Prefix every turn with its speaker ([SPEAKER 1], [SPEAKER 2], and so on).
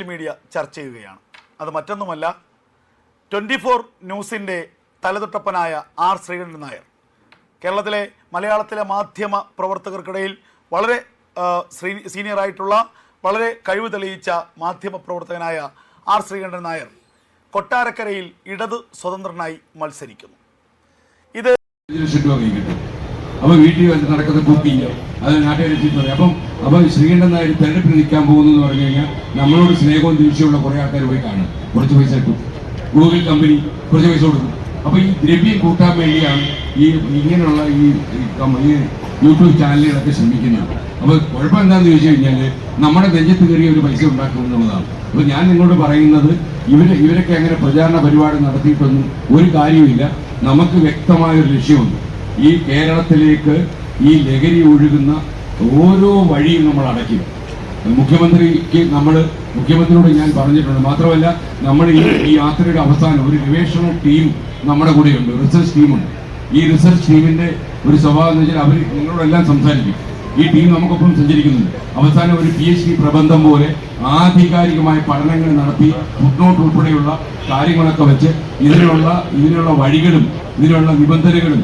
[SPEAKER 1] Media ചർച്ച ചെയ്യുകയാണ്. അത് മറ്റൊന്നുമല്ല, 24 ന്യൂസിൻ്റെ തലതൊട്ടപ്പനായ ആർ ശ്രീകണ്ഠൻ നായർ. കേരളത്തിലെ മലയാളത്തിലെ മാധ്യമ പ്രവർത്തകർക്കിടയിൽ വളരെ സീനിയറായിട്ടുള്ള വളരെ കഴിവ് തെളിയിച്ച മാധ്യമ പ്രവർത്തകനായ ആർ ശ്രീകണ്ഠൻ നായർ കൊട്ടാരക്കരയിൽ ഇടത് സ്വതന്ത്രനായി മത്സരിക്കുന്നു. ഇത്
[SPEAKER 2] അപ്പോൾ വീട്ടിൽ വന്ന് നടക്കുന്ന കുക്കിങ് അത് നാട്ടുകാരെ പറയും. അപ്പം ശ്രീകണ്ഠൻ നായർ തെരഞ്ഞെടുപ്പിൽ നിൽക്കാൻ പോകുന്നു എന്ന് പറഞ്ഞു കഴിഞ്ഞാൽ നമ്മളോട് സ്നേഹവും തീർച്ചയുള്ള കുറേ ആൾക്കാർ പോയി കാണും. കുറച്ച് പൈസ കിട്ടും, ഗൂഗിൾ കമ്പനി കുറച്ച് പൈസ കൊടുക്കും. അപ്പോൾ ഈ ദ്രവ്യം കൂട്ടാൻ വേണ്ടിയാണ് ഇങ്ങനെയുള്ള ഈ യൂട്യൂബ് ചാനലുകളൊക്കെ ശ്രമിക്കുന്നത്. അപ്പോൾ കുഴപ്പം എന്താണെന്ന് ചോദിച്ചു കഴിഞ്ഞാൽ നമ്മുടെ നെഞ്ചത്ത് കയറിയ ഒരു പൈസ ഉണ്ടാക്കും എന്നുള്ളതാണ്. അപ്പോൾ ഞാൻ നിങ്ങളോട് പറയുന്നത് ഇവരൊക്കെ അങ്ങനെ പ്രചാരണ പരിപാടി നടത്തിയിട്ടൊന്നും ഒരു കാര്യമില്ല. നമുക്ക് വ്യക്തമായൊരു ലക്ഷ്യമുണ്ട്. ഈ കേരളത്തിലേക്ക് ഈ ലഹരി ഒഴുകുന്ന ഓരോ വഴിയും നമ്മൾ അടയ്ക്കും. മുഖ്യമന്ത്രിയോട് ഞാൻ പറഞ്ഞിട്ടുണ്ട്. മാത്രമല്ല നമ്മൾ ഈ യാത്രയുടെ അവസാനം ഒരു ഗവേഷണ ടീം നമ്മുടെ കൂടെയുണ്ട്, റിസർച്ച് ടീമുണ്ട്. ഈ റിസർച്ച് ടീമിന്റെ ഒരു സ്വഭാവം എന്ന് വെച്ചാൽ അവർ നിങ്ങളോടെല്ലാം സംസാരിക്കും. ഈ ടീം നമുക്കൊപ്പം സഞ്ചരിക്കുന്നുണ്ട്. അവസാനം ഒരു PhD പ്രബന്ധം പോലെ ആധികാരികമായ പഠനങ്ങൾ നടത്തി ഫുട്നോട്ട് ഉൾപ്പെടെയുള്ള കാര്യങ്ങളൊക്കെ വെച്ച് ഇതിനുള്ള വഴികളും ഇതിനുള്ള നിബന്ധനകളും